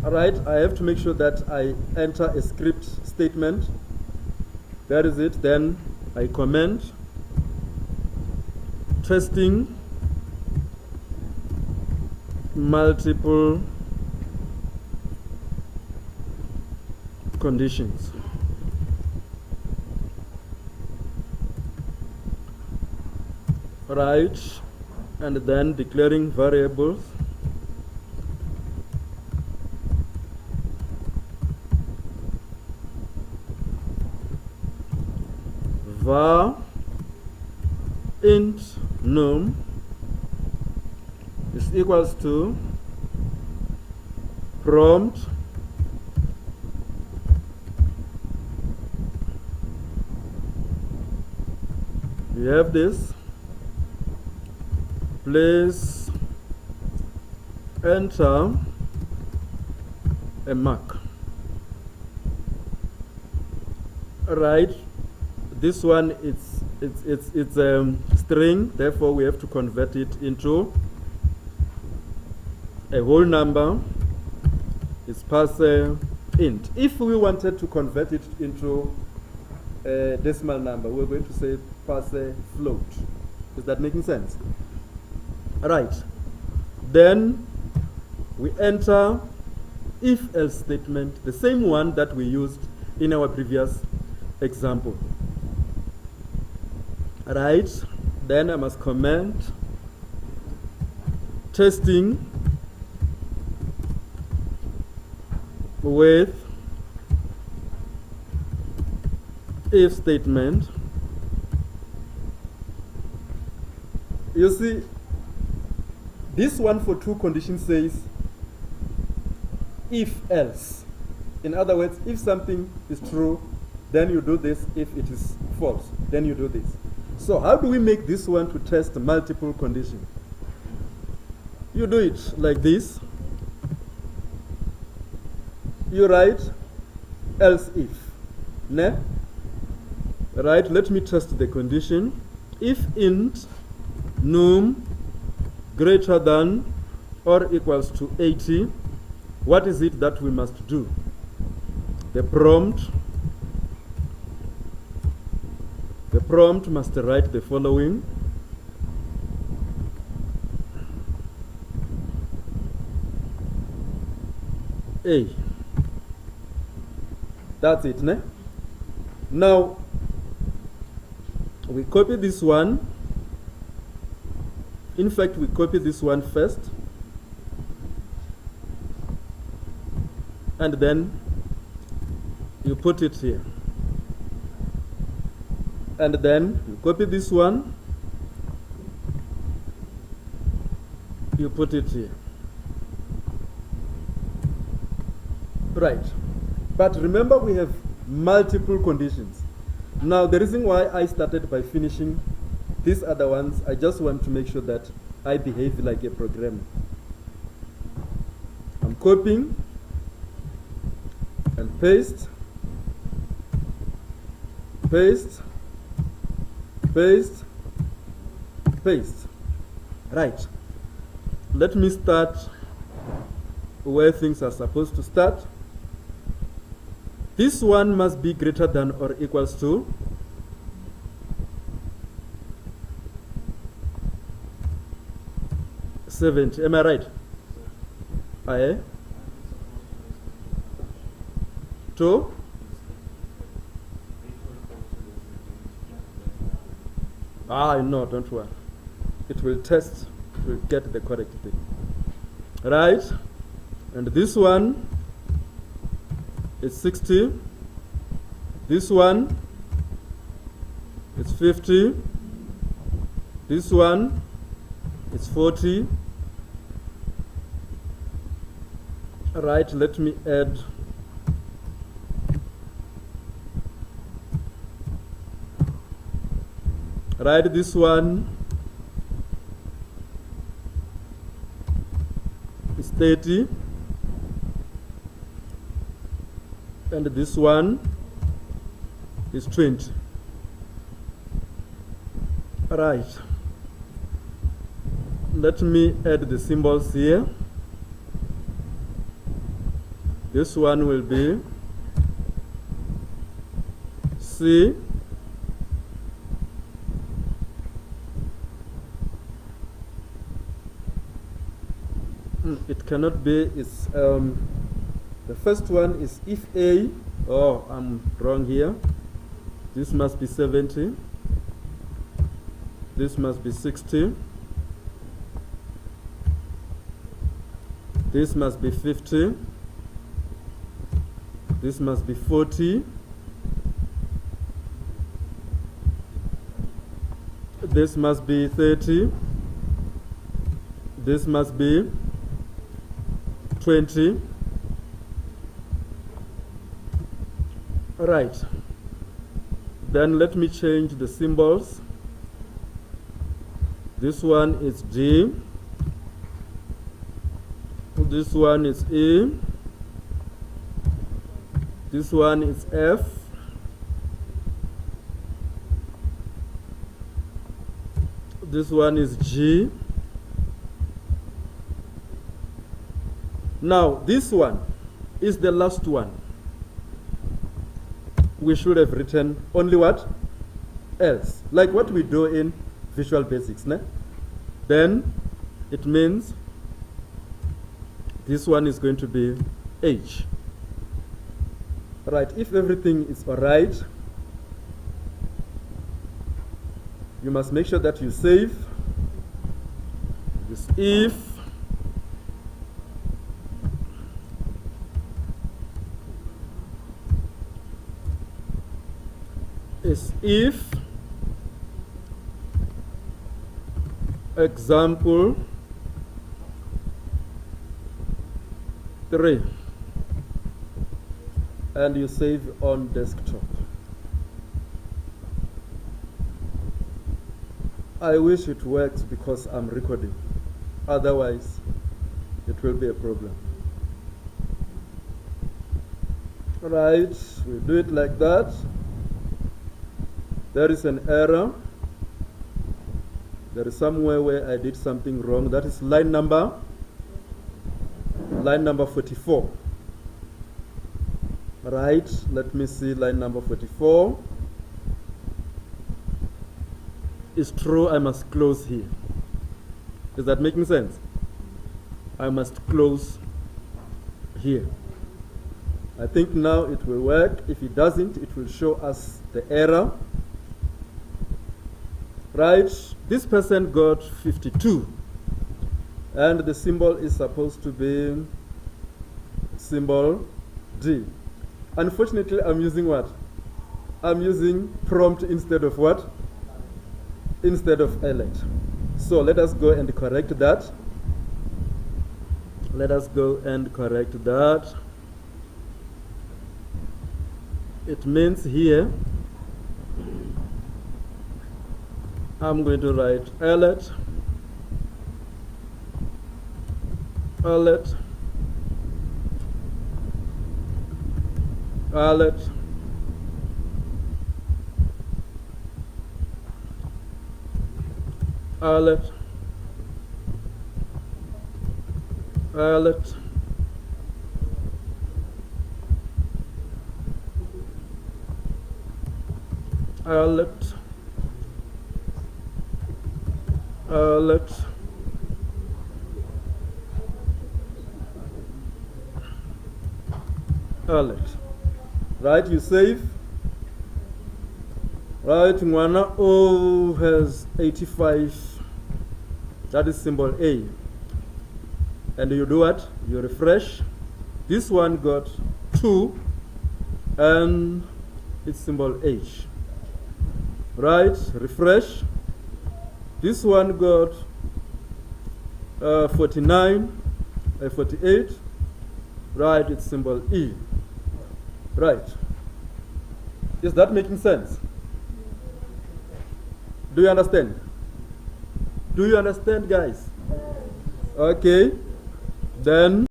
Alright, I have to make sure that I enter a script statement. That is it. Then I comment testing multiple conditions. Right, and then declaring variables. Var int num is equals to prompt we have this, place enter a mark. Right, this one it's a string, therefore we have to convert it into a whole number. It's pass int. If we wanted to convert it into a decimal number, we're going to say pass float. Is that making sense? Right. Then we enter if-else statement, the same one that we used in our previous example. Right. Then I must comment testing with if statement. You see, this one for two conditions says if else. In other words, if something is true, then you do this. If it is false, then you do this. So how do we make this one to test multiple conditions? You do it like this. You write else if. Ne? Right, let me test the condition. If int num greater than or equals to 80, what is it that we must do? The prompt must write the following. A. That's it, ne? Now, we copy this one. In fact, we copy this one first. And then you put it here. And then you copy this one. You put it here. Right. But remember, we have multiple conditions. Now, the reason why I started by finishing these other ones, I just want to make sure that I behave like a programmer. I'm copying and paste, paste, paste, paste. Right. Let me start where things are supposed to start. This one must be greater than or equals to 70. Am I right? Aye. 2. No, don't worry. It will test, it will get the correct thing. Right? And this one is 60. This one is 50. This one is 40. Right, let me add this one is 30. And this one is 20. Right. Let me add the symbols here. This one will be C. It cannot be. It's the first one is if A. Oh, I'm wrong here. This must be 70. This must be 60. This must be 50. This must be 40. This must be 30. This must be 20. Right. Then let me change the symbols. This one is G. This one is E. This one is F. This one is G. Now, this one is the last one. We should have written only what? Else. Like what we do in Visual Basics. Ne? Then it means this one is going to be H. Right, if everything is all right, you must make sure that you save this if is if example 3 and you save on desktop. I wish it works because I'm recording. Otherwise, it will be a problem. Right, we do it like that. There is an error. There is somewhere where I did something wrong. That is line number 44. Right, let me see line number 44. It's true, I must close here. Is that making sense? I must close here. I think now it will work. If it doesn't, it will show us the error. Right, this person got 52. And the symbol is supposed to be symbol D. Unfortunately, I'm using what? I'm using prompt instead of what? Instead of alert. So let us go and correct that. Let us go and correct that. It means here, I'm going to write alert, alert, alert, alert, alert, alert, alert, alert. Right, you save. Right, Ngwana O has 85. That is symbol A. And you do what? You refresh. This one got 2 and it's symbol H. Right, refresh. This one got 48. Right, it's symbol E. Right. Is that making sense? Do you understand? Do you understand, guys? Okay. Then